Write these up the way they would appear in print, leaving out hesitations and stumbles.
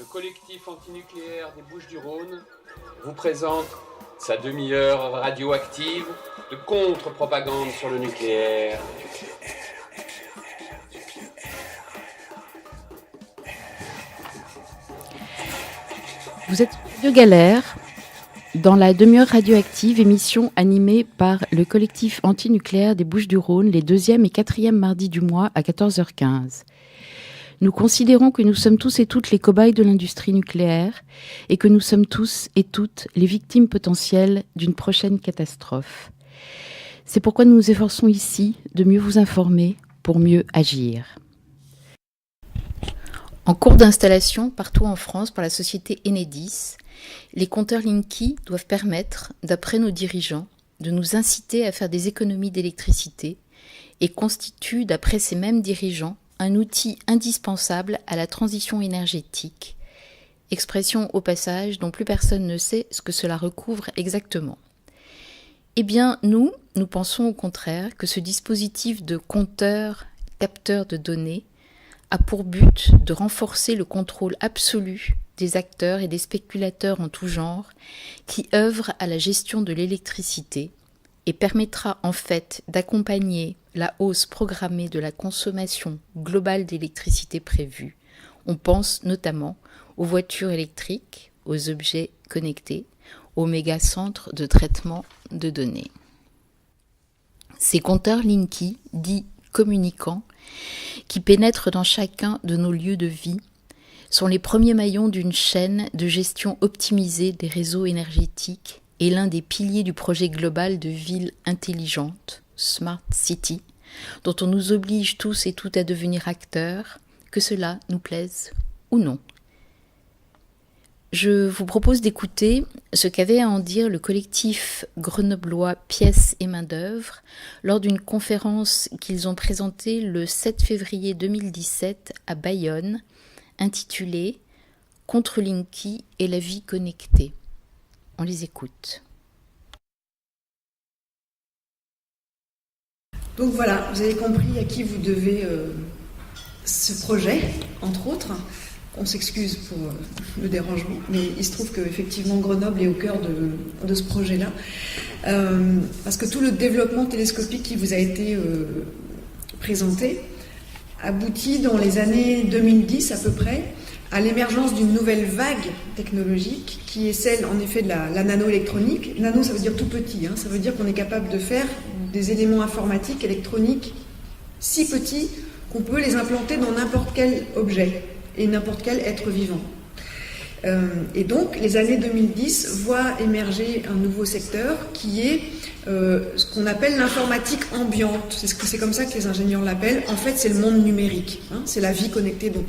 le collectif antinucléaire des Bouches-du-Rhône vous présente sa demi-heure radioactive de contre-propagande sur le nucléaire. Vous êtes de Galère dans la demi-heure radioactive, émission animée par le collectif antinucléaire des Bouches-du-Rhône les 2e et 4e mardis du mois à 14h15. Nous considérons que nous sommes tous et toutes les cobayes de l'industrie nucléaire et que nous sommes tous et toutes les victimes potentielles d'une prochaine catastrophe. C'est pourquoi nous nous efforçons ici de mieux vous informer pour mieux agir. En cours d'installation partout en France par la société Enedis, les compteurs Linky doivent permettre, d'après nos dirigeants, de nous inciter à faire des économies d'électricité et constituent, d'après ces mêmes dirigeants, un outil indispensable à la transition énergétique, expression au passage dont plus personne ne sait ce que cela recouvre exactement. Eh bien, nous pensons au contraire que ce dispositif de compteur, capteur de données, a pour but de renforcer le contrôle absolu des acteurs et des spéculateurs en tout genre qui œuvrent à la gestion de l'électricité et permettra en fait d'accompagner la hausse programmée de la consommation globale d'électricité prévue. On pense notamment aux voitures électriques, aux objets connectés, aux méga-centres de traitement de données. Ces compteurs Linky, dits communicants, qui pénètrent dans chacun de nos lieux de vie, sont les premiers maillons d'une chaîne de gestion optimisée des réseaux énergétiques et l'un des piliers du projet global de ville intelligente, Smart City, dont on nous oblige tous et toutes à devenir acteurs, que cela nous plaise ou non. Je vous propose d'écouter ce qu'avait à en dire le collectif grenoblois Pièces et Main-d'œuvre lors d'une conférence qu'ils ont présentée le 7 février 2017 à Bayonne, intitulée « Contre Linky et la vie connectée ». On les écoute. Donc voilà, vous avez compris à qui vous devez ce projet, entre autres. On s'excuse pour le dérangement, mais il se trouve qu'effectivement Grenoble est au cœur de ce projet-là. Parce que tout le développement télescopique qui vous a été présenté aboutit dans les années 2010 à peu près à l'émergence d'une nouvelle vague technologique qui est celle en effet de la nanoélectronique. Nano, ça veut dire tout petit, ça veut dire qu'on est capable de faire des éléments informatiques, électroniques, si petits qu'on peut les implanter dans n'importe quel objet et n'importe quel être vivant. Et donc, les années 2010 voient émerger un nouveau secteur qui est ce qu'on appelle l'informatique ambiante. C'est comme ça que les ingénieurs l'appellent. En fait, c'est le monde numérique. C'est la vie connectée dont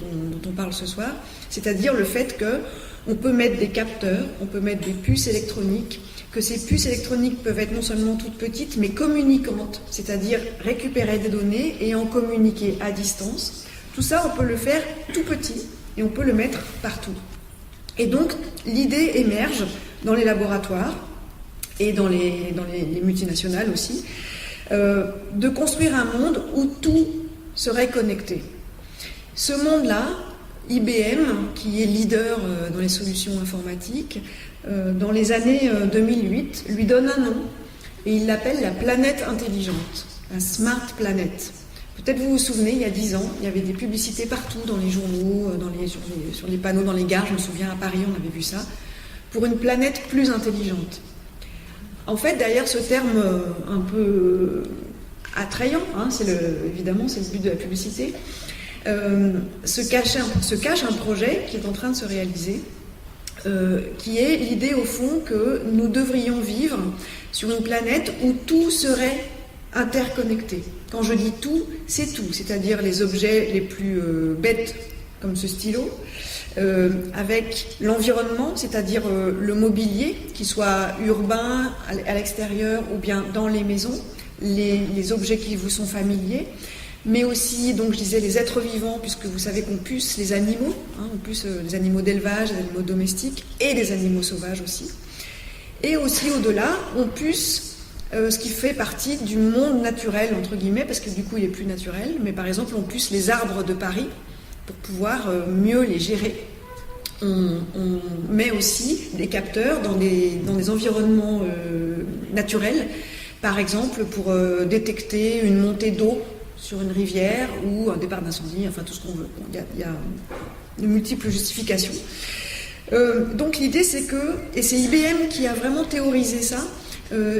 on parle ce soir. C'est-à-dire le fait qu'on peut mettre des capteurs, on peut mettre des puces électroniques, que ces puces électroniques peuvent être non seulement toutes petites, mais communicantes, c'est-à-dire récupérer des données et en communiquer à distance. Tout ça, on peut le faire tout petit et on peut le mettre partout. Et donc, l'idée émerge dans les laboratoires et dans les multinationales aussi, de construire un monde où tout serait connecté. Ce monde-là, IBM, qui est leader dans les solutions informatiques, dans les années 2008, lui donne un nom et il l'appelle la planète intelligente, la Smart Planet. Peut-être vous vous souvenez, il y a 10 ans, il y avait des publicités partout dans les journaux, sur les panneaux dans les gares, je me souviens à Paris, on avait vu ça, pour une planète plus intelligente. En fait, derrière ce terme un peu attrayant, évidemment c'est le but de la publicité, se cache un projet qui est en train de se réaliser, qui est l'idée au fond que nous devrions vivre sur une planète où tout serait interconnecté. Quand je dis tout, c'est tout, c'est-à-dire les objets les plus bêtes comme ce stylo, avec l'environnement, c'est-à-dire le mobilier, qu'il soit urbain, à l'extérieur ou bien dans les maisons, les objets qui vous sont familiers, mais aussi, donc je disais, les êtres vivants, puisque vous savez qu'on puce les animaux, on puce les animaux d'élevage, les animaux domestiques et les animaux sauvages aussi. Et aussi au-delà, on puce ce qui fait partie du monde naturel, entre guillemets, parce que du coup il est plus naturel, mais par exemple on puce les arbres de Paris pour pouvoir mieux les gérer on met aussi des capteurs dans des environnements naturels, par exemple pour détecter une montée d'eau sur une rivière ou un départ d'incendie, enfin tout ce qu'on veut. Il y a de multiples justifications. Donc l'idée c'est que, et c'est IBM qui a vraiment théorisé ça,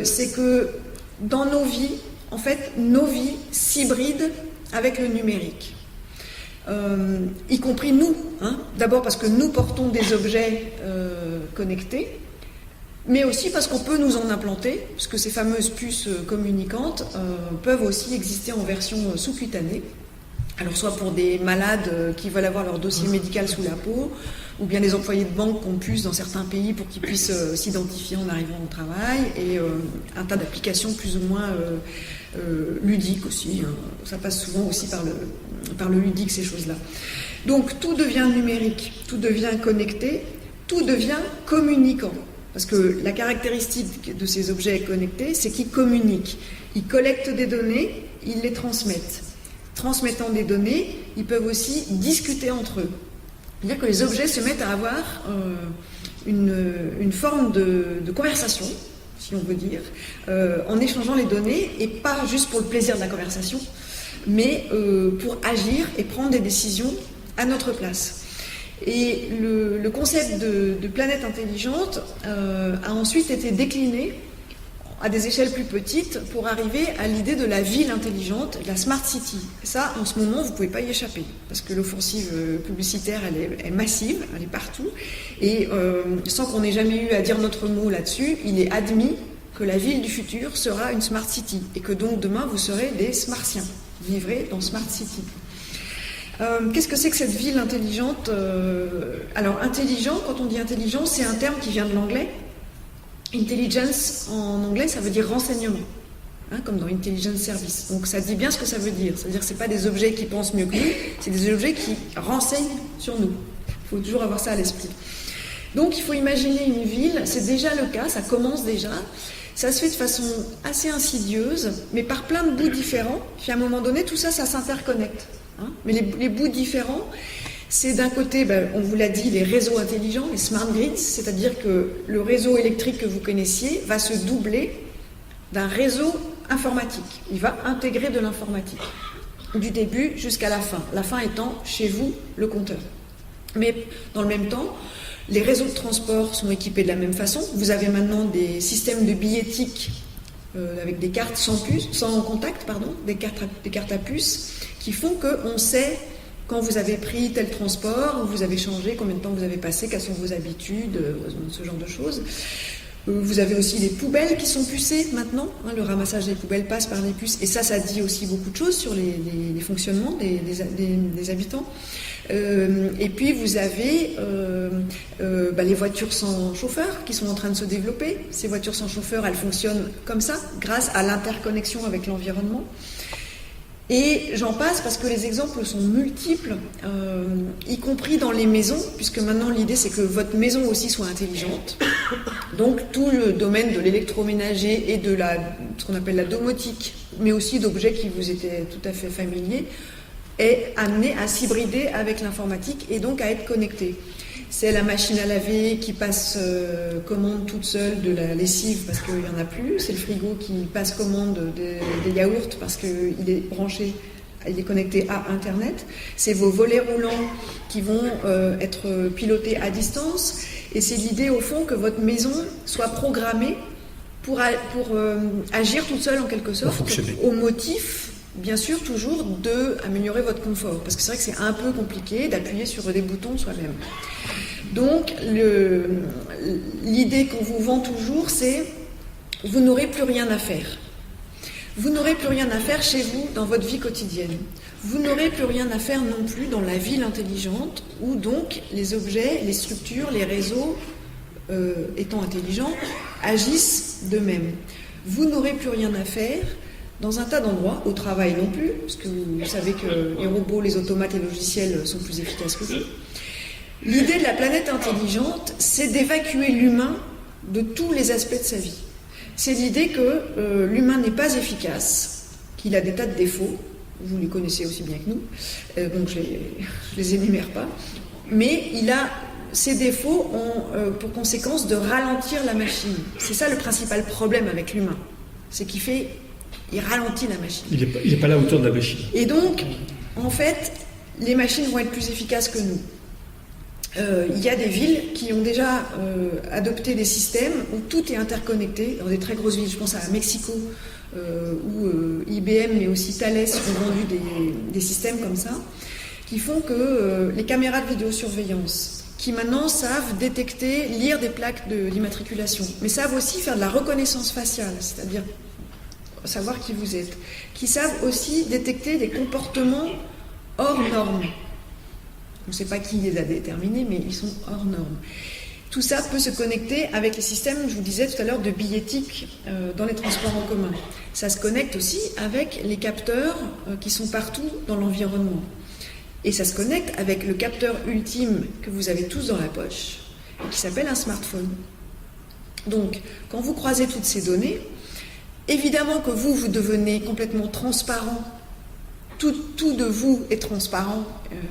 c'est que dans nos vies, en fait, nos vies s'hybrident avec le numérique. Y compris nous, hein. D'abord parce que nous portons des objets connectés, mais aussi parce qu'on peut nous en implanter, parce que ces fameuses puces communicantes peuvent aussi exister en version sous-cutanée. Alors soit pour des malades qui veulent avoir leur dossier médical sous la peau, ou bien des employés de banque qu'on puce dans certains pays pour qu'ils puissent s'identifier en arrivant au travail, et un tas d'applications plus ou moins ludiques aussi. Hein. Ça passe souvent aussi par le ludique, ces choses-là. Donc tout devient numérique, tout devient connecté, tout devient communicant. Parce que la caractéristique de ces objets connectés, c'est qu'ils communiquent. Ils collectent des données, ils les transmettent. Transmettant des données, ils peuvent aussi discuter entre eux. C'est-à-dire que les objets se mettent à avoir une forme de conversation, si on veut dire, en échangeant les données, et pas juste pour le plaisir de la conversation, mais pour agir et prendre des décisions à notre place. Et le concept de planète intelligente a ensuite été décliné à des échelles plus petites pour arriver à l'idée de la ville intelligente, la smart city. Ça, en ce moment, vous ne pouvez pas y échapper, parce que l'offensive publicitaire, elle est massive, elle est partout, et sans qu'on ait jamais eu à dire notre mot là-dessus, il est admis que la ville du futur sera une smart city, et que donc demain, vous serez des smartiens, vous vivrez dans smart city. Qu'est-ce que c'est que cette ville intelligente ? Alors, intelligent, quand on dit intelligent, c'est un terme qui vient de l'anglais. Intelligence, en anglais, ça veut dire renseignement, hein, comme dans Intelligence Service. Donc, ça dit bien ce que ça veut dire. C'est-à-dire que ce n'est pas des objets qui pensent mieux que nous, c'est des objets qui renseignent sur nous. Il faut toujours avoir ça à l'esprit. Donc, il faut imaginer une ville, c'est déjà le cas, ça commence déjà. Ça se fait de façon assez insidieuse, mais par plein de bouts différents. Puis, à un moment donné, tout ça, ça s'interconnecte. Hein. Mais les bouts différents, c'est d'un côté, on vous l'a dit, les réseaux intelligents, les smart grids, c'est-à-dire que le réseau électrique que vous connaissiez va se doubler d'un réseau informatique. Il va intégrer de l'informatique, du début jusqu'à la fin. La fin étant, chez vous, le compteur. Mais dans le même temps, les réseaux de transport sont équipés de la même façon. Vous avez maintenant des systèmes de billettique avec des cartes sans contact, des cartes à puce, qui font qu'on sait quand vous avez pris tel transport, où vous avez changé, combien de temps vous avez passé, quelles sont vos habitudes, ce genre de choses. Vous avez aussi les poubelles qui sont pucées maintenant. Hein, le ramassage des poubelles passe par les puces. Et ça dit aussi beaucoup de choses sur les fonctionnements des habitants. Et puis vous avez les voitures sans chauffeur qui sont en train de se développer. Ces voitures sans chauffeur, elles fonctionnent comme ça, grâce à l'interconnexion avec l'environnement. Et j'en passe parce que les exemples sont multiples, y compris dans les maisons, puisque maintenant l'idée c'est que votre maison aussi soit intelligente. Donc tout le domaine de l'électroménager et de ce qu'on appelle la domotique, mais aussi d'objets qui vous étaient tout à fait familiers, est amené à s'hybrider avec l'informatique et donc à être connecté. C'est la machine à laver qui passe commande toute seule de la lessive parce qu'il n'y en a plus. C'est le frigo qui passe commande des yaourts parce qu'il est branché, il est connecté à Internet. C'est vos volets roulants qui vont être pilotés à distance. Et c'est l'idée au fond que votre maison soit programmée pour agir toute seule en quelque sorte, au motif, bien sûr, toujours d'améliorer votre confort. Parce que c'est vrai que c'est un peu compliqué d'appuyer sur des boutons soi-même. Donc, l'idée qu'on vous vend toujours, c'est vous n'aurez plus rien à faire. Vous n'aurez plus rien à faire chez vous dans votre vie quotidienne. Vous n'aurez plus rien à faire non plus dans la ville intelligente où donc les objets, les structures, les réseaux étant intelligents agissent d'eux-mêmes. Vous n'aurez plus rien à faire dans un tas d'endroits, au travail non plus, parce que vous savez que les robots, les automates, les logiciels sont plus efficaces que vous. L'idée de la planète intelligente, c'est d'évacuer l'humain de tous les aspects de sa vie. C'est l'idée que l'humain n'est pas efficace, qu'il a des tas de défauts, vous les connaissez aussi bien que nous, donc je les énumère pas, mais il a ces défauts ont pour conséquence de ralentir la machine. C'est ça le principal problème avec l'humain. C'est il ralentit la machine. Il n'est pas à la hauteur de la machine. Et donc, en fait, les machines vont être plus efficaces que nous. Il y a des villes qui ont déjà adopté des systèmes où tout est interconnecté. Dans des très grosses villes, je pense à Mexico, où IBM mais aussi Thales ont vendu des systèmes comme ça, qui font que les caméras de vidéosurveillance, qui maintenant savent détecter, lire des plaques d'immatriculation, mais savent aussi faire de la reconnaissance faciale, c'est-à-dire savoir qui vous êtes, qui savent aussi détecter des comportements hors normes. On ne sait pas qui les a déterminés, mais ils sont hors normes. Tout ça peut se connecter avec les systèmes, je vous disais tout à l'heure, de billettique dans les transports en commun. Ça se connecte aussi avec les capteurs qui sont partout dans l'environnement. Et ça se connecte avec le capteur ultime que vous avez tous dans la poche, qui s'appelle un smartphone. Donc, quand vous croisez toutes ces données, évidemment que vous devenez complètement transparent. Tout de vous est transparent,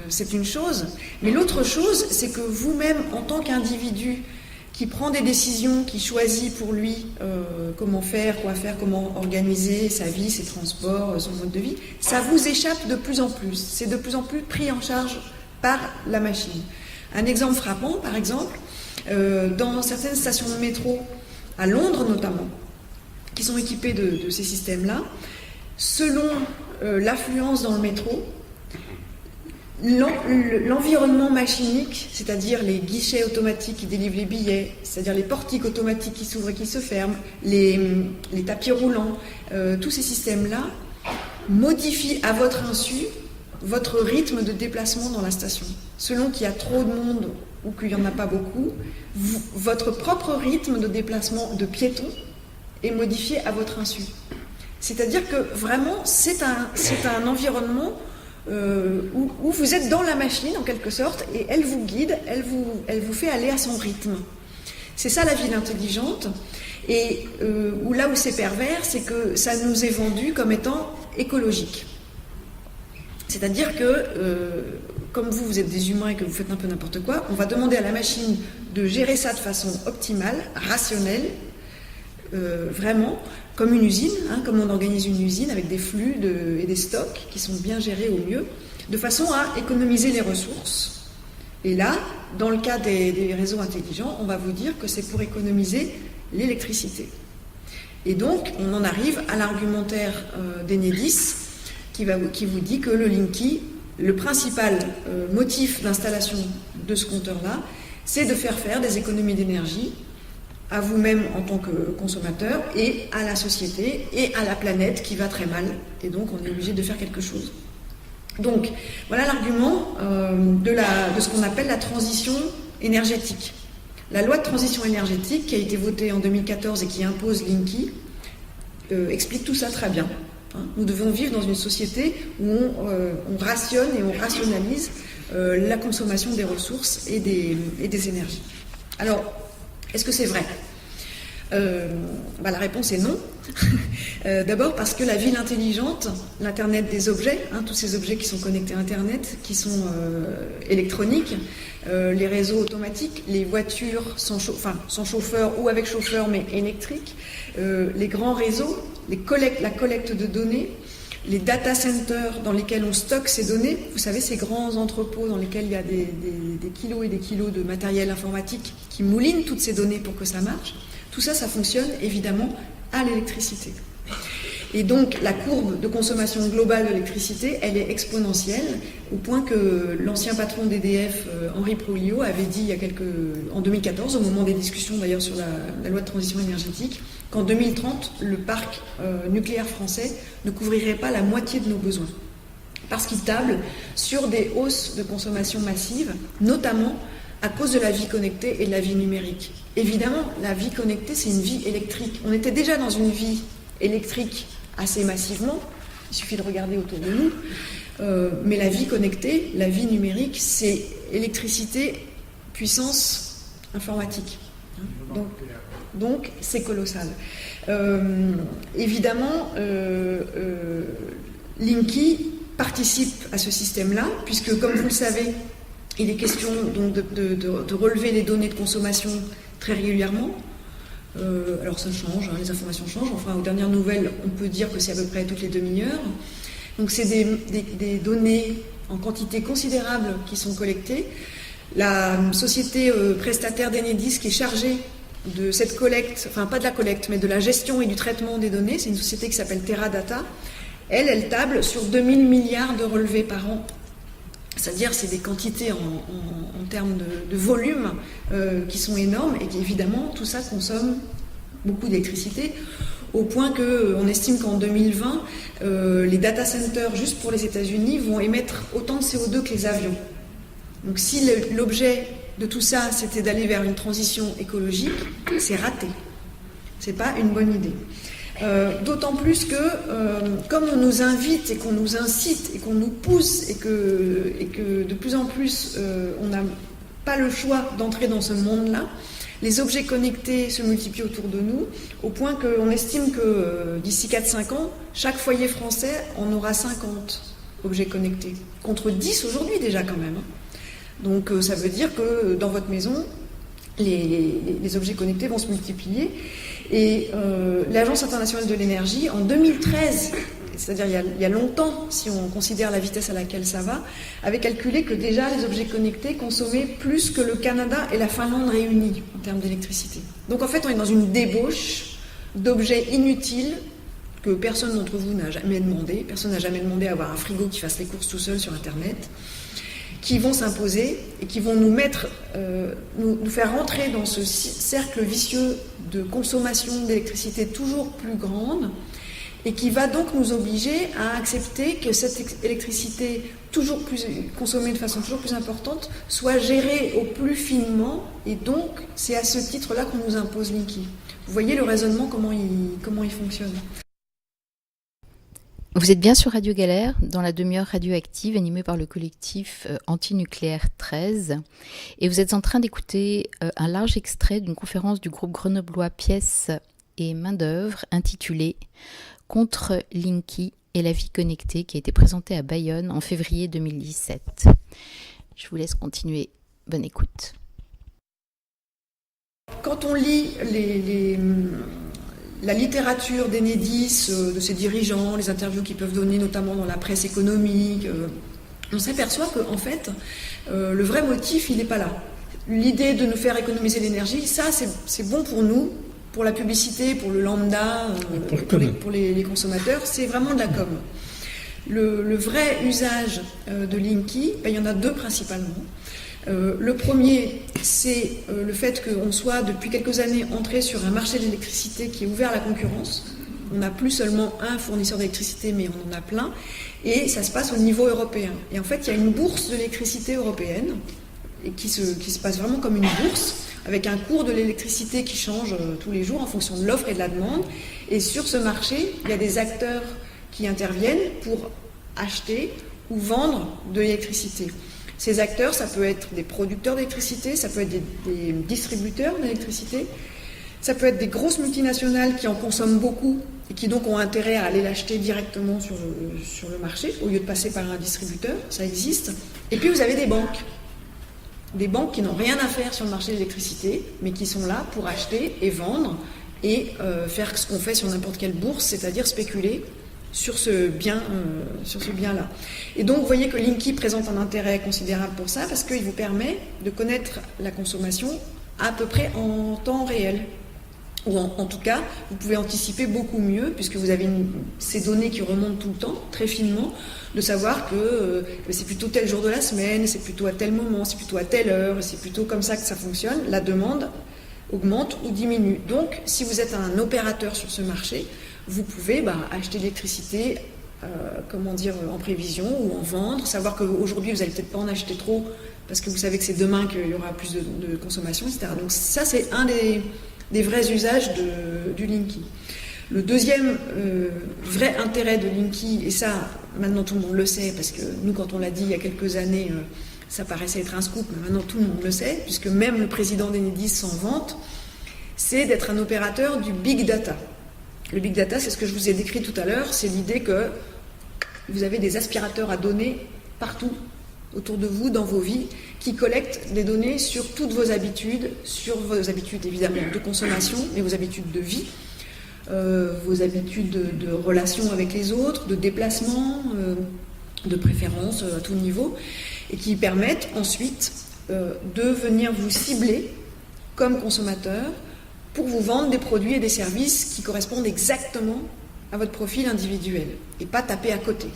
c'est une chose. Mais l'autre chose, c'est que vous-même, en tant qu'individu qui prend des décisions, qui choisit pour lui comment faire, quoi faire, comment organiser sa vie, ses transports, son mode de vie, ça vous échappe de plus en plus. C'est de plus en plus pris en charge par la machine. Un exemple frappant, par exemple, dans certaines stations de métro, à Londres notamment, qui sont équipées de ces systèmes-là, selon l'affluence dans le métro, l'environnement machinique, c'est-à-dire les guichets automatiques qui délivrent les billets, c'est-à-dire les portiques automatiques qui s'ouvrent et qui se ferment, les tapis roulants, tous ces systèmes-là modifient à votre insu votre rythme de déplacement dans la station. Selon qu'il y a trop de monde ou qu'il n'y en a pas beaucoup, votre propre rythme de déplacement de piéton est modifié à votre insu. C'est-à-dire que vraiment, c'est un environnement où vous êtes dans la machine, en quelque sorte, et elle vous guide, elle vous fait aller à son rythme. C'est ça la ville intelligente. Et là où c'est pervers, c'est que ça nous est vendu comme étant écologique. C'est-à-dire que, comme vous êtes des humains et que vous faites un peu n'importe quoi, on va demander à la machine de gérer ça de façon optimale, rationnelle, vraiment, comme une usine, comme on organise une usine avec des flux et des stocks qui sont bien gérés au mieux, de façon à économiser les ressources. Et là, dans le cas des réseaux intelligents, on va vous dire que c'est pour économiser l'électricité. Et donc, on en arrive à l'argumentaire d'Enedis qui vous dit que le Linky, le principal motif d'installation de ce compteur-là, c'est de faire des économies d'énergie à vous-même en tant que consommateur et à la société et à la planète qui va très mal. Et donc, on est obligé de faire quelque chose. Donc, voilà l'argument de ce qu'on appelle la transition énergétique. La loi de transition énergétique qui a été votée en 2014 et qui impose Linky explique tout ça très bien. Nous devons vivre dans une société où on rationne et on rationalise la consommation des ressources et des énergies. Alors, est-ce que c'est vrai ? La réponse est non. D'abord parce que la ville intelligente, l'Internet des objets, tous ces objets qui sont connectés à Internet, qui sont électroniques, les réseaux automatiques, les voitures sans chauffeur ou avec chauffeur mais électriques, les grands réseaux, la collecte de données, les data centers dans lesquels on stocke ces données, vous savez, ces grands entrepôts dans lesquels il y a des kilos et des kilos de matériel informatique qui moulinent toutes ces données pour que ça marche, tout ça, ça fonctionne évidemment à l'électricité. Et donc la courbe de consommation globale d'électricité, elle est exponentielle, au point que l'ancien patron d'EDF, Henri Proulio, avait dit en 2014, au moment des discussions d'ailleurs sur la loi de transition énergétique, qu'en 2030, le parc nucléaire français ne couvrirait pas la moitié de nos besoins. Parce qu'il table sur des hausses de consommation massive, notamment à cause de la vie connectée et de la vie numérique. Évidemment, la vie connectée, c'est une vie électrique. On était déjà dans une vie électrique assez massivement, il suffit de regarder autour de nous, mais la vie connectée, la vie numérique, c'est électricité, puissance informatique. Donc c'est colossal. Évidemment, Linky participe à ce système-là, puisque comme vous le savez, Il est question donc de relever les données de consommation très régulièrement. Alors ça change, les informations changent. Enfin, aux dernières nouvelles, on peut dire que c'est à peu près toutes les demi-heures. Donc c'est des données en quantité considérable qui sont collectées. La société prestataire d'Enedis qui est chargée de cette collecte, enfin pas de la collecte, mais de la gestion et du traitement des données, c'est une société qui s'appelle Teradata. Elle table sur 2000 milliards de relevés par an. C'est-à-dire c'est des quantités en termes de volume qui sont énormes et qui évidemment tout ça consomme beaucoup d'électricité au point qu'on estime qu'en 2020 les data centers juste pour les États-Unis vont émettre autant de CO2 que les avions. Donc si l'objet de tout ça c'était d'aller vers une transition écologique, c'est raté. C'est pas une bonne idée. D'autant plus que comme on nous invite et qu'on nous incite et qu'on nous pousse et que de plus en plus on n'a pas le choix d'entrer dans ce monde-là, les objets connectés se multiplient autour de nous au point qu'on estime que d'ici 4-5 ans, chaque foyer français en aura 50 objets connectés, contre 10 aujourd'hui déjà quand même. Donc ça veut dire que dans votre maison, les objets connectés vont se multiplier. Et l'Agence internationale de l'énergie, en 2013, c'est-à-dire il y a longtemps, si on considère la vitesse à laquelle ça va, avait calculé que déjà les objets connectés consommaient plus que le Canada et la Finlande réunis en termes d'électricité. Donc en fait, on est dans une débauche d'objets inutiles que personne d'entre vous n'a jamais demandé. Personne n'a jamais demandé à avoir un frigo qui fasse les courses tout seul sur Internet, qui vont s'imposer et qui vont nous mettre, nous faire rentrer dans ce cercle vicieux de consommation d'électricité toujours plus grande et qui va donc nous obliger à accepter que cette électricité toujours plus consommée de façon toujours plus importante soit gérée au plus finement et donc c'est à ce titre-là qu'on nous impose Linky. Vous voyez le raisonnement, comment il fonctionne. Vous êtes bien sur Radio Galère, dans la demi-heure radioactive animée par le collectif Antinucléaire 13. Et vous êtes en train d'écouter un large extrait d'une conférence du groupe grenoblois Pièces et Main d'œuvre intitulée « Contre Linky et la vie connectée » qui a été présentée à Bayonne en février 2017. Je vous laisse continuer. Bonne écoute. Quand on lit la littérature d'Enedis, de ses dirigeants, les interviews qu'ils peuvent donner, notamment dans la presse économique, on s'aperçoit qu'en fait, le vrai motif, il n'est pas là. L'idée de nous faire économiser l'énergie, ça, c'est bon pour nous, pour la publicité, pour le lambda, pour les consommateurs, c'est vraiment de la com. Le vrai usage de Linky, il y en a deux principalement. Le premier, c'est le fait qu'on soit depuis quelques années entré sur un marché de l'électricité qui est ouvert à la concurrence. On n'a plus seulement un fournisseur d'électricité, mais on en a plein. Et ça se passe au niveau européen. Et en fait, il y a une bourse de l'électricité européenne et qui se passe vraiment comme une bourse, avec un cours de l'électricité qui change tous les jours en fonction de l'offre et de la demande. Et sur ce marché, il y a des acteurs qui interviennent pour acheter ou vendre de l'électricité. Ces acteurs, ça peut être des producteurs d'électricité, ça peut être des distributeurs d'électricité, ça peut être des grosses multinationales qui en consomment beaucoup et qui donc ont intérêt à aller l'acheter directement sur le marché au lieu de passer par un distributeur, ça existe. Et puis vous avez des banques qui n'ont rien à faire sur le marché de l'électricité, mais qui sont là pour acheter et vendre et faire ce qu'on fait sur n'importe quelle bourse, c'est-à-dire spéculer sur ce bien-là. Et donc, vous voyez que Linky présente un intérêt considérable pour ça, parce qu'il vous permet de connaître la consommation à peu près en temps réel. Ou en tout cas, vous pouvez anticiper beaucoup mieux, puisque vous avez ces données qui remontent tout le temps, très finement, de savoir que c'est plutôt tel jour de la semaine, c'est plutôt à tel moment, c'est plutôt à telle heure, c'est plutôt comme ça que ça fonctionne. La demande augmente ou diminue. Donc, si vous êtes un opérateur sur ce marché, vous pouvez acheter de l'électricité en prévision ou en vendre, savoir qu'aujourd'hui vous n'allez peut-être pas en acheter trop parce que vous savez que c'est demain qu'il y aura plus de consommation, etc. Donc ça, c'est un des vrais usages du Linky. Le deuxième vrai intérêt de Linky, et ça maintenant tout le monde le sait, parce que nous quand on l'a dit il y a quelques années, ça paraissait être un scoop, mais maintenant tout le monde le sait, puisque même le président d'Enedis s'en vante, c'est d'être un opérateur du big data. Le big data, c'est ce que je vous ai décrit tout à l'heure, c'est l'idée que vous avez des aspirateurs à données partout autour de vous, dans vos vies, qui collectent des données sur toutes vos habitudes évidemment de consommation, mais vos habitudes de vie, vos habitudes de relation avec les autres, de déplacement, de préférence à tout niveau, et qui permettent ensuite de venir vous cibler comme consommateur pour vous vendre des produits et des services qui correspondent exactement à votre profil individuel et pas taper à côté.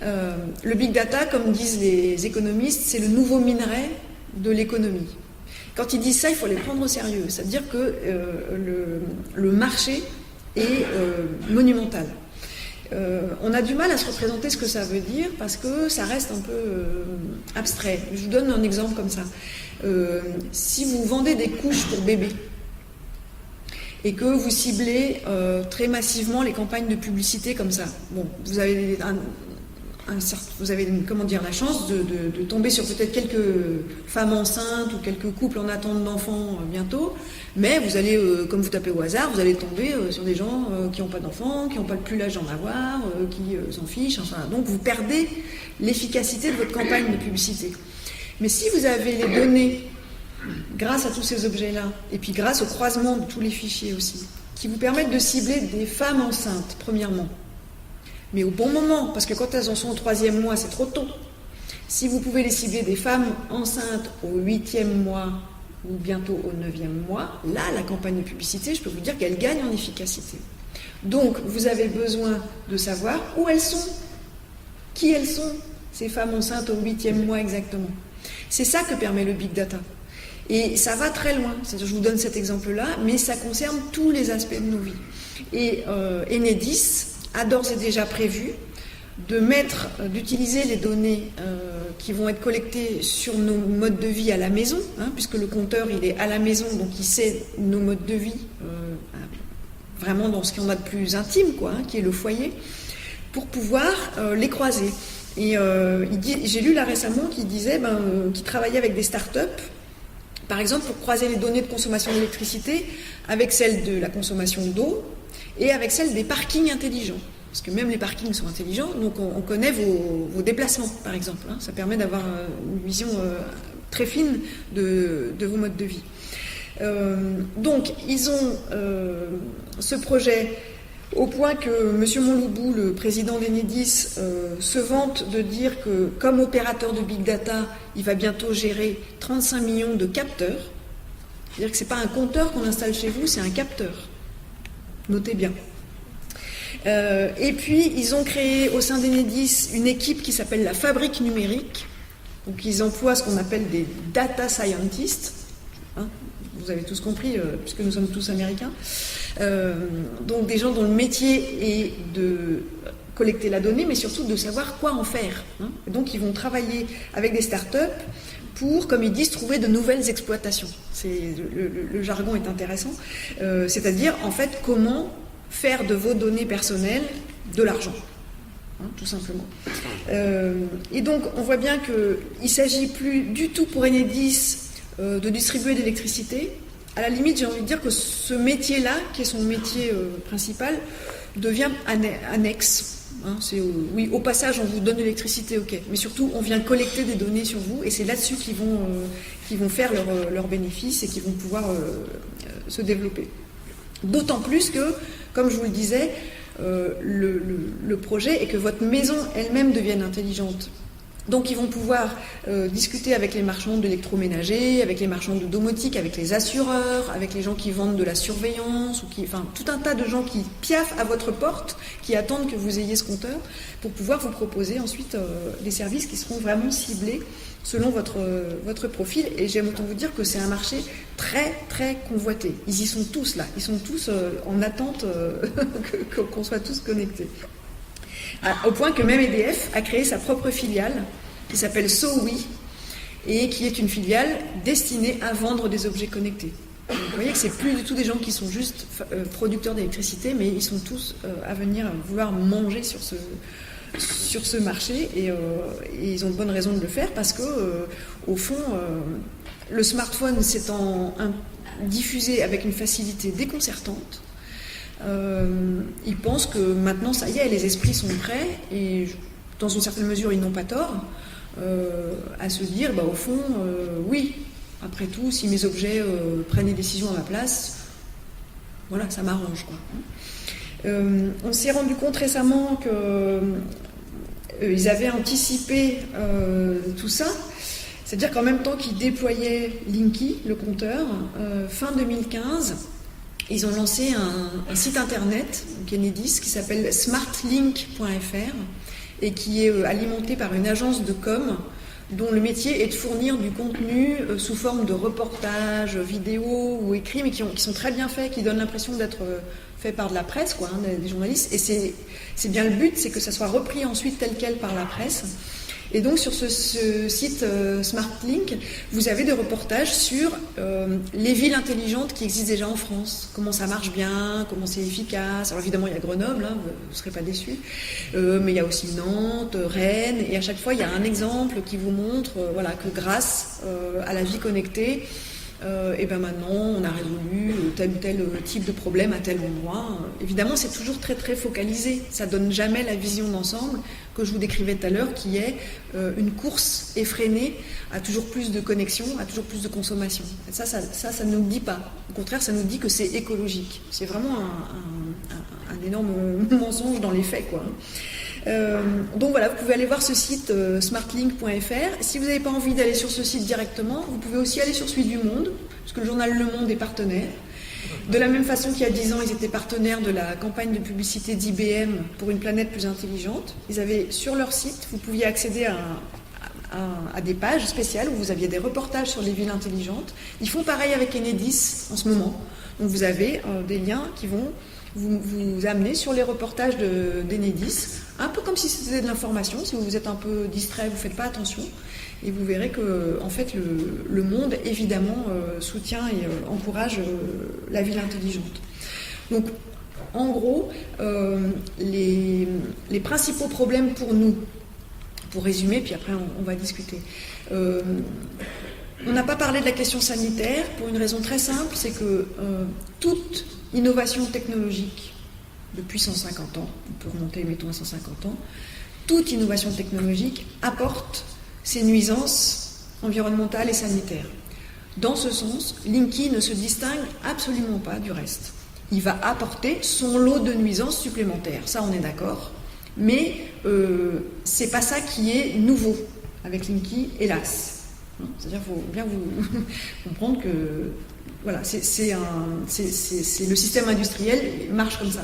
Le big data, comme disent les économistes, c'est le nouveau minerai de l'économie. Quand ils disent ça, il faut les prendre au sérieux. C'est-à-dire que le marché est monumental. On a du mal à se représenter ce que ça veut dire parce que ça reste un peu abstrait. Je vous donne un exemple comme ça. Si vous vendez des couches pour bébés et que vous ciblez très massivement les campagnes de publicité comme ça, bon, vous avez la chance de tomber sur peut-être quelques femmes enceintes ou quelques couples en attente d'enfants bientôt, mais vous allez, comme vous tapez au hasard, vous allez tomber sur des gens qui n'ont pas d'enfants, qui n'ont pas plus l'âge d'en avoir, qui s'en fichent, enfin, donc vous perdez l'efficacité de votre campagne de publicité. Mais si vous avez les données, grâce à tous ces objets-là, et puis grâce au croisement de tous les fichiers aussi, qui vous permettent de cibler des femmes enceintes, premièrement, mais au bon moment, parce que quand elles en sont au 3e mois, c'est trop tôt. Si vous pouvez les cibler des femmes enceintes au 8e mois ou bientôt au 9e mois, là, la campagne de publicité, je peux vous dire qu'elle gagne en efficacité. Donc, vous avez besoin de savoir où elles sont, qui elles sont, ces femmes enceintes au 8e mois exactement. C'est ça que permet le big data. Et ça va très loin. C'est-à-dire, je vous donne cet exemple-là, mais ça concerne tous les aspects de nos vies. Et Enedis a d'ores et déjà prévu d'utiliser les données qui vont être collectées sur nos modes de vie à la maison, puisque le compteur il est à la maison, donc il sait nos modes de vie vraiment dans ce qu'on a de plus intime, qui est le foyer, pour pouvoir les croiser. Et j'ai lu là récemment qu'il disait qu'il travaillait avec des startups, par exemple pour croiser les données de consommation d'électricité avec celles de la consommation d'eau, et avec celle des parkings intelligents. Parce que même les parkings sont intelligents, donc on connaît vos déplacements, par exemple. Ça permet d'avoir une vision très fine de vos modes de vie. Donc, ils ont ce projet au point que M. Monloubou, le président d'Enedis, se vante de dire que, comme opérateur de Big Data, il va bientôt gérer 35 millions de capteurs. C'est-à-dire que ce n'est pas un compteur qu'on installe chez vous, c'est un capteur. Notez bien. Et puis, ils ont créé au sein d'Enedis une équipe qui s'appelle la Fabrique numérique. Donc, ils emploient ce qu'on appelle des data scientists. Vous avez tous compris, puisque nous sommes tous américains. Donc, des gens dont le métier est de collecter la donnée, mais surtout de savoir quoi en faire. Donc, ils vont travailler avec des startups pour, comme ils disent, trouver de nouvelles exploitations. Le jargon est intéressant. C'est-à-dire, en fait, comment faire de vos données personnelles de l'argent, tout simplement. Et donc, on voit bien qu'il ne s'agit plus du tout pour Enedis de distribuer de l'électricité. À la limite, j'ai envie de dire que ce métier-là, qui est son métier principal, devient annexe. Oui, au passage, on vous donne de l'électricité, ok. Mais surtout, on vient collecter des données sur vous, et c'est là-dessus qu'ils vont faire leurs bénéfices et qu'ils vont pouvoir se développer. D'autant plus que, comme je vous le disais, le projet est que votre maison elle-même devienne intelligente. Donc ils vont pouvoir discuter avec les marchands d'électroménager, avec les marchands de domotique, avec les assureurs, avec les gens qui vendent de la surveillance, enfin tout un tas de gens qui piaffent à votre porte, qui attendent que vous ayez ce compteur, pour pouvoir vous proposer ensuite des services qui seront vraiment ciblés selon votre profil. Et j'aime autant vous dire que c'est un marché très très convoité. Ils y sont tous là, ils sont tous en attente qu'on soit tous connectés. Au point que même EDF a créé sa propre filiale qui s'appelle SOWI et qui est une filiale destinée à vendre des objets connectés. Donc, vous voyez que c'est plus du tout des gens qui sont juste producteurs d'électricité, mais ils sont tous à venir vouloir manger sur ce marché et ils ont de bonnes raisons de le faire parce que au fond le smartphone s'étant diffusé avec une facilité déconcertante, ils pensent que maintenant ça y est, les esprits sont prêts et dans une certaine mesure ils n'ont pas tort à se dire, au fond, oui, après tout, si mes objets prennent des décisions à ma place, voilà, ça m'arrange, quoi. On s'est rendu compte récemment qu'ils avaient anticipé tout ça, c'est-à-dire qu'en même temps qu'ils déployaient Linky, le compteur, fin 2015, ils ont lancé un site internet, Enedis, qui s'appelle smartlink.fr et qui est alimenté par une agence de com dont le métier est de fournir du contenu sous forme de reportages, vidéos ou écrits, mais qui sont très bien faits, qui donnent l'impression d'être faits par de la presse, quoi, des journalistes. Et c'est bien le but, c'est que ça soit repris ensuite tel quel par la presse. Et donc sur ce site SmartLink, vous avez des reportages sur les villes intelligentes qui existent déjà en France. Comment ça marche bien, comment c'est efficace. Alors évidemment, il y a Grenoble, hein, vous ne serez pas déçus. Mais il y a aussi Nantes, Rennes. Et à chaque fois, il y a un exemple qui vous montre que grâce à la vie connectée, et maintenant on a résolu tel ou tel type de problème à tel endroit. Évidemment, c'est toujours très très focalisé, ça donne jamais la vision d'ensemble que je vous décrivais tout à l'heure, qui est une course effrénée à toujours plus de connexion, à toujours plus de consommation. Et ça ne nous dit pas. Au contraire, ça nous dit que c'est écologique. C'est vraiment un énorme mensonge dans les faits, quoi. Donc voilà, vous pouvez aller voir ce site smartlink.fr. Si vous n'avez pas envie d'aller sur ce site directement, vous pouvez aussi aller sur celui du Monde, parce que le journal Le Monde est partenaire. De la même façon qu'il y a 10 ans, ils étaient partenaires de la campagne de publicité d'IBM pour une planète plus intelligente. Ils avaient sur leur site, vous pouviez accéder à des pages spéciales où vous aviez des reportages sur les villes intelligentes. Ils font pareil avec Enedis en ce moment. Donc vous avez des liens qui vont vous amener sur les reportages d'Enedis, un peu comme si c'était de l'information. Si vous êtes un peu distrait, vous ne faites pas attention, et vous verrez que en fait le Monde évidemment soutient et encourage la ville intelligente. Donc en gros, les principaux problèmes pour nous, pour résumer, puis après on va discuter. On n'a pas parlé de la question sanitaire pour une raison très simple, c'est que toute innovation technologique, depuis 150 ans, on peut remonter, mettons, à 150 ans, toute innovation technologique apporte ses nuisances environnementales et sanitaires. Dans ce sens, Linky ne se distingue absolument pas du reste. Il va apporter son lot de nuisances supplémentaires, ça on est d'accord, mais c'est pas ça qui est nouveau avec Linky, hélas. C'est-à-dire qu'il faut bien vous comprendre que voilà, c'est le système industriel marche comme ça.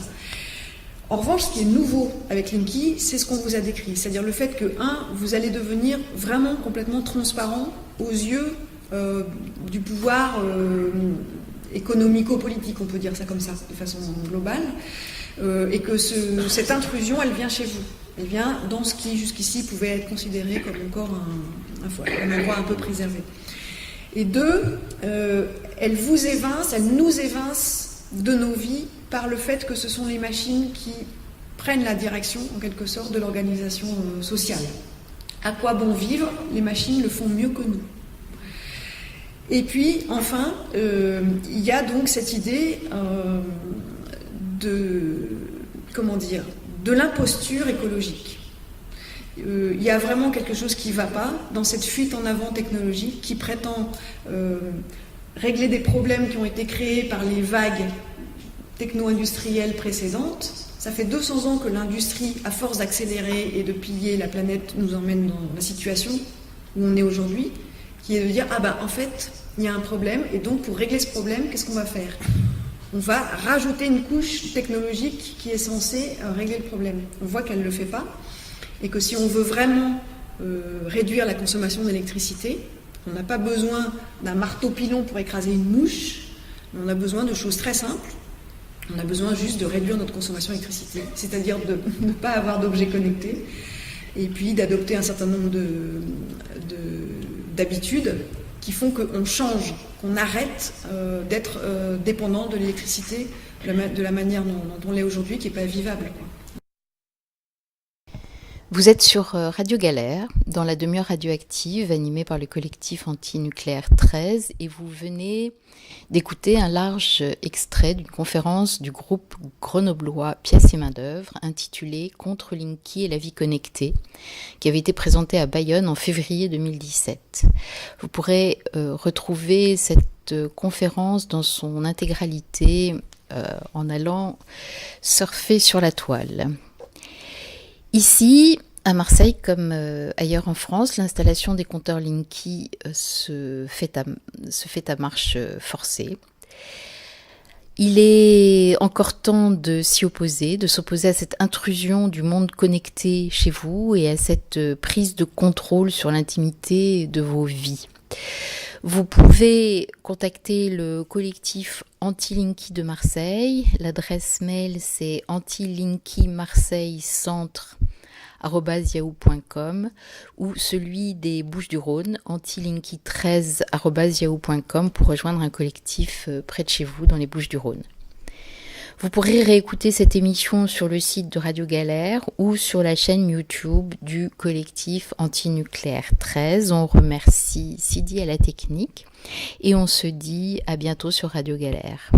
En revanche, ce qui est nouveau avec Linky, c'est ce qu'on vous a décrit, c'est-à-dire le fait que, vous allez devenir vraiment complètement transparent aux yeux du pouvoir économico-politique, on peut dire ça comme ça, de façon globale, et que cette intrusion, elle vient chez vous. Elle vient dans ce qui, jusqu'ici, pouvait être considéré comme encore un endroit un peu préservé. Et deux, elle vous évince, elle nous évince de nos vies par le fait que ce sont les machines qui prennent la direction, en quelque sorte, de l'organisation sociale. À quoi bon vivre? Les machines le font mieux que nous. Et puis, enfin, il y a donc cette idée de l'imposture écologique. Il y a vraiment quelque chose qui ne va pas dans cette fuite en avant technologique qui prétend régler des problèmes qui ont été créés par les vagues techno-industrielles précédentes. Ça fait 200 ans que l'industrie, à force d'accélérer et de piller la planète, nous emmène dans la situation où on est aujourd'hui, qui est de dire, en fait, il y a un problème, et donc pour régler ce problème, qu'est-ce qu'on va faire? On va rajouter une couche technologique qui est censée régler le problème. On voit qu'elle ne le fait pas, et que si on veut vraiment réduire la consommation d'électricité, on n'a pas besoin d'un marteau-pilon pour écraser une mouche, on a besoin de choses très simples. On a besoin juste de réduire notre consommation d'électricité, c'est-à-dire de ne pas avoir d'objets connectés, et puis d'adopter un certain nombre d'habitudes qui font qu'on change, qu'on arrête d'être dépendant de l'électricité de la manière dont on l'est aujourd'hui, qui n'est pas vivable, quoi. Vous êtes sur Radio Galère, dans la demi-heure radioactive, animée par le collectif antinucléaire 13, et vous venez d'écouter un large extrait d'une conférence du groupe grenoblois Pièces et Main-d'œuvre, intitulée Contre Linky et la vie connectée, qui avait été présentée à Bayonne en février 2017. Vous pourrez retrouver cette conférence dans son intégralité en allant surfer sur la toile. Ici, à Marseille, comme ailleurs en France, l'installation des compteurs Linky se fait à marche forcée. Il est encore temps de s'y opposer, de s'opposer à cette intrusion du monde connecté chez vous et à cette prise de contrôle sur l'intimité de vos vies. Vous pouvez contacter le collectif Anti-Linky de Marseille. L'adresse mail, c'est antilinkymarseillecentre@yahoo.com ou celui des Bouches-du-Rhône, antilinky13@yahoo.com pour rejoindre un collectif près de chez vous dans les Bouches-du-Rhône. Vous pourrez réécouter cette émission sur le site de Radio Galère ou sur la chaîne YouTube du collectif Antinucléaire 13. On remercie Sidi à la technique et on se dit à bientôt sur Radio Galère.